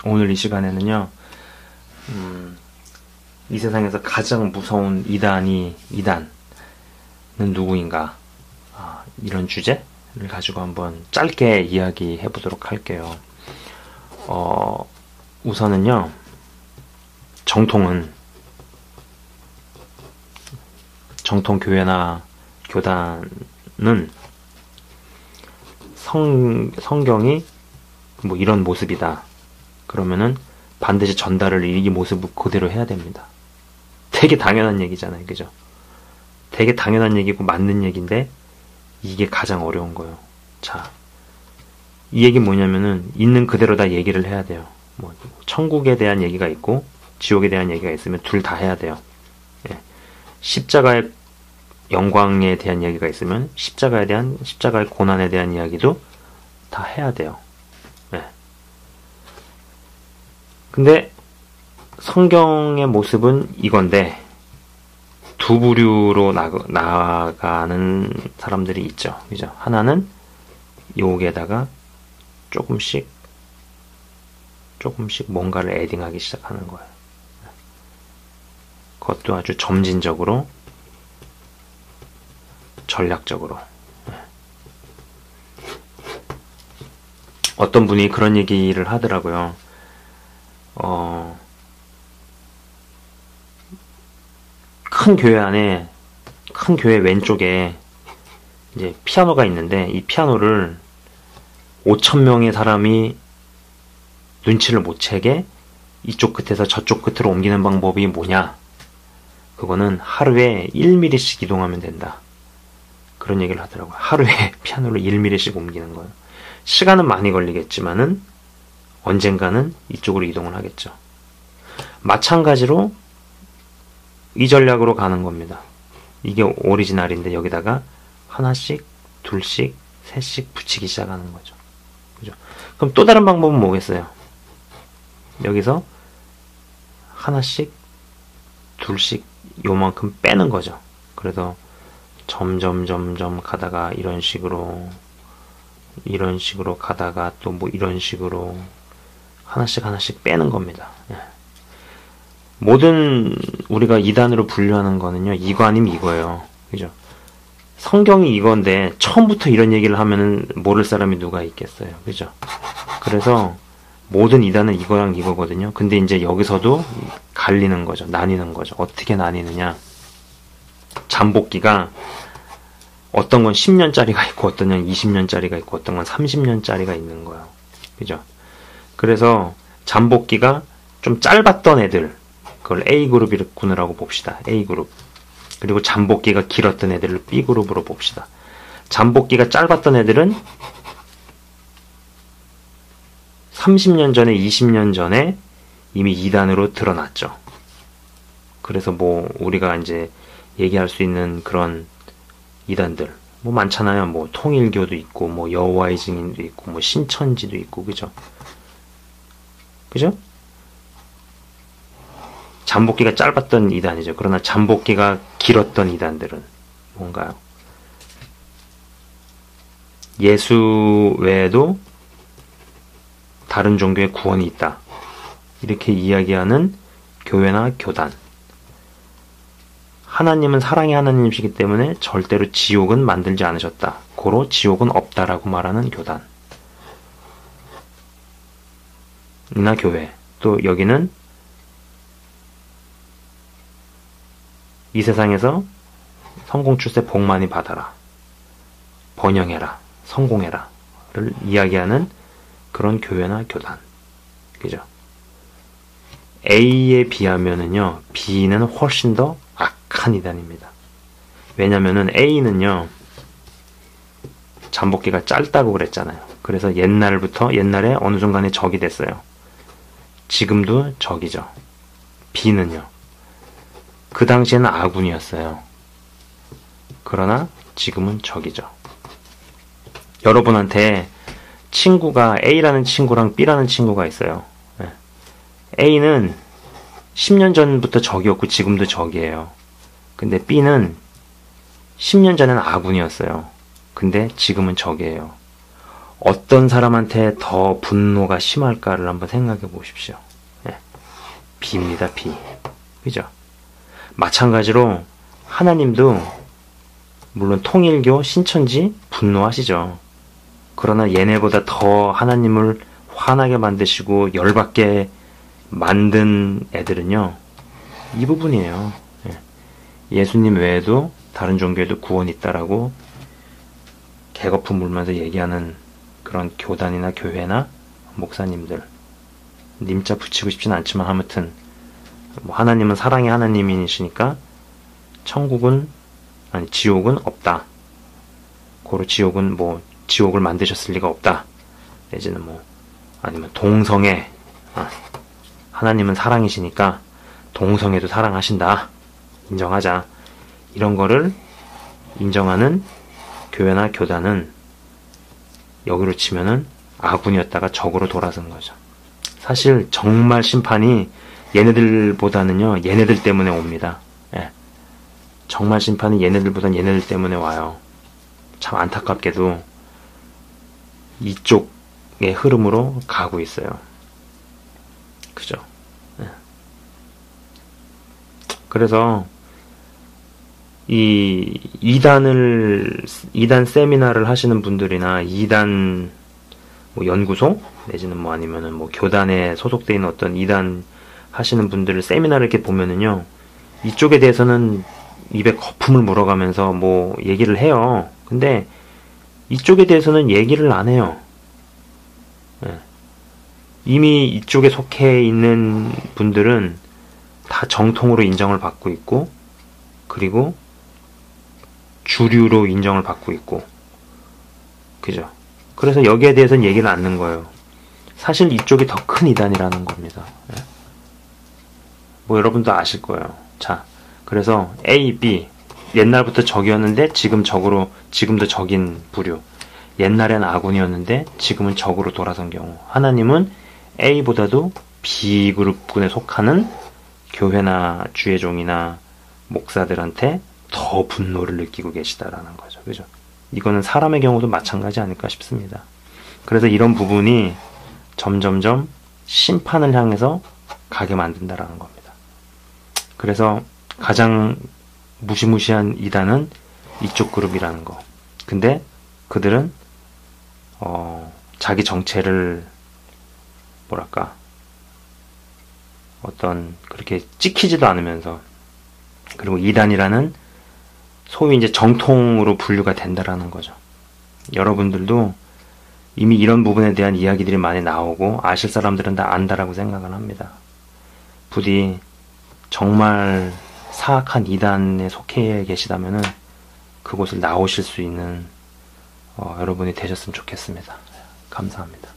오늘 이 시간에는요, 이 세상에서 가장 무서운 이단은 누구인가? 이런 주제를 가지고 한번 짧게 이야기해 보도록 할게요. 우선은요, 정통 교회나 교단은 성경이 뭐 이런 모습이다. 그러면은 반드시 전달을 이 모습 그대로 해야 됩니다. 되게 당연한 얘기잖아요. 그죠? 되게 당연한 얘기고 맞는 얘기인데 이게 가장 어려운 거예요. 자, 이 얘기 뭐냐면은 있는 그대로 다 얘기를 해야 돼요. 뭐 천국에 대한 얘기가 있고 지옥에 대한 얘기가 있으면 둘 다 해야 돼요. 예. 십자가의 영광에 대한 얘기가 있으면 십자가의 고난에 대한 이야기도 다 해야 돼요. 예. 근데 성경의 모습은 이건데 두 부류로 나아가는 사람들이 있죠. 그죠? 하나는 여기에다가 조금씩 뭔가를 애딩하기 시작하는 거예요. 그것도 아주 점진적으로, 전략적으로. 어떤 분이 그런 얘기를 하더라고요. 큰 교회 왼쪽에 이제 피아노가 있는데 이 피아노를 5,000명의 사람이 눈치를 못 채게 이쪽 끝에서 저쪽 끝으로 옮기는 방법이 뭐냐? 그거는 하루에 1mm씩 이동하면 된다. 그런 얘기를 하더라고요. 하루에 피아노를 1mm씩 옮기는 거예요. 시간은 많이 걸리겠지만은 언젠가는 이쪽으로 이동을 하겠죠. 마찬가지로 이 전략으로 가는 겁니다. 이게 오리지널인데 여기다가 하나씩, 둘씩, 셋씩 붙이기 시작하는 거죠. 그죠? 그럼 또 다른 방법은 뭐겠어요? 여기서 하나씩, 둘씩 요만큼 빼는 거죠. 그래서 점점 가다가 이런 식으로 가다가 또 뭐 이런 식으로 하나씩 빼는 겁니다. 예. 모든 우리가 이단으로 분류하는 거는요, 이거 아니면 이거예요. 그죠? 성경이 이건데 처음부터 이런 얘기를 하면은 모를 사람이 누가 있겠어요. 그죠? 그래서 모든 이단은 이거랑 이거거든요. 근데 이제 여기서도 갈리는 거죠. 나뉘는 거죠. 어떻게 나뉘느냐? 잠복기가 어떤 건 10년짜리가 있고 어떤 건 20년짜리가 있고 어떤 건 30년짜리가 있는 거예요. 그죠? 그래서 잠복기가 좀 짧았던 애들, 그걸 A그룹이라고 봅시다. A그룹. 그리고 잠복기가 길었던 애들을 B그룹으로 봅시다. 잠복기가 짧았던 애들은 30년 전에, 20년 전에 이미 2단으로 드러났죠. 그래서 뭐 우리가 이제 얘기할 수 있는 그런 이단들 뭐 많잖아요. 뭐 통일교도 있고 뭐 여호와의 증인도 있고 뭐 신천지도 있고. 그죠? 그죠? 잠복기가 짧았던 이단이죠. 그러나 잠복기가 길었던 이단들은 뭔가요? 예수 외에도 다른 종교의 구원이 있다. 이렇게 이야기하는 교회나 교단. 하나님은 사랑의 하나님이시기 때문에 절대로 지옥은 만들지 않으셨다. 고로 지옥은 없다라고 말하는 교단. 이나 교회. 또 여기는 이 세상에서 성공 출세 복 많이 받아라. 번영해라. 성공해라. 를 이야기하는 그런 교회나 교단. 그죠? A에 비하면은요, B는 훨씬 더 악한 이단입니다. 왜냐면은 A는요, 잠복기가 짧다고 그랬잖아요. 그래서 옛날에 어느 순간에 적이 됐어요. 지금도 적이죠. B는요, 그 당시에는 아군이었어요. 그러나 지금은 적이죠. 여러분한테 친구가 A라는 친구랑 B라는 친구가 있어요. A는 10년 전부터 적이었고 지금도 적이에요. 근데 B는 10년 전에는 아군이었어요. 근데 지금은 적이에요. 어떤 사람한테 더 분노가 심할까를 한번 생각해 보십시오. 예. 비입니다, 비. 그죠? 마찬가지로 하나님도 물론 통일교, 신천지 분노하시죠. 그러나 얘네보다 더 하나님을 화나게 만드시고 열받게 만든 애들은요, 이 부분이에요. 예. 예수님 외에도 다른 종교에도 구원이 있다라고 개거품 물면서 얘기하는 그런 교단이나 교회나 목사님들, 님자 붙이고 싶진 않지만 아무튼 뭐 하나님은 사랑의 하나님이시니까 지옥은 없다. 고로 지옥은 뭐 지옥을 만드셨을 리가 없다. 내지는 뭐 아니면 동성애, 하나님은 사랑이시니까 동성애도 사랑하신다. 인정하자. 이런 거를 인정하는 교회나 교단은 여기로 치면은 아군이었다가 적으로 돌아선 거죠. 사실 정말 심판이 얘네들보다는요, 얘네들 때문에 옵니다. 예. 정말 심판이 얘네들보다는 얘네들 때문에 와요. 참 안타깝게도 이쪽의 흐름으로 가고 있어요. 그죠? 예. 그래서 이 이단 세미나를 하시는 분들이나 이단 뭐 연구소 내지는 뭐 아니면은 뭐 교단에 소속되어 있는 어떤 이단 하시는 분들 세미나를 이렇게 보면은요, 이쪽에 대해서는 입에 거품을 물어가면서 뭐 얘기를 해요. 근데 이쪽에 대해서는 얘기를 안 해요. 예. 이미 이쪽에 속해 있는 분들은 다 정통으로 인정을 받고 있고, 그리고 주류로 인정을 받고 있고, 그죠? 그래서 여기에 대해서는 얘기를 안 하는 거예요. 사실 이쪽이 더 큰 이단이라는 겁니다. 예. 뭐 여러분도 아실 거예요. 자, 그래서 A, B 옛날부터 적이었는데 지금도 적인 부류. 옛날엔 아군이었는데 지금은 적으로 돌아선 경우. 하나님은 A보다도 B그룹군에 속하는 교회나 주의종이나 목사들한테 더 분노를 느끼고 계시다라는 거죠. 그죠? 이거는 사람의 경우도 마찬가지 아닐까 싶습니다. 그래서 이런 부분이 점점점 심판을 향해서 가게 만든다라는 겁니다. 그래서 가장 무시무시한 이단은 이쪽 그룹이라는 거. 근데 그들은 자기 정체를 그렇게 찍히지도 않으면서, 그리고 이단이라는 소위 이제 정통으로 분류가 된다라는 거죠. 여러분들도 이미 이런 부분에 대한 이야기들이 많이 나오고 아실 사람들은 다 안다라고 생각을 합니다. 부디 정말 사악한 이단에 속해 계시다면은 그곳을 나오실 수 있는 여러분이 되셨으면 좋겠습니다. 감사합니다.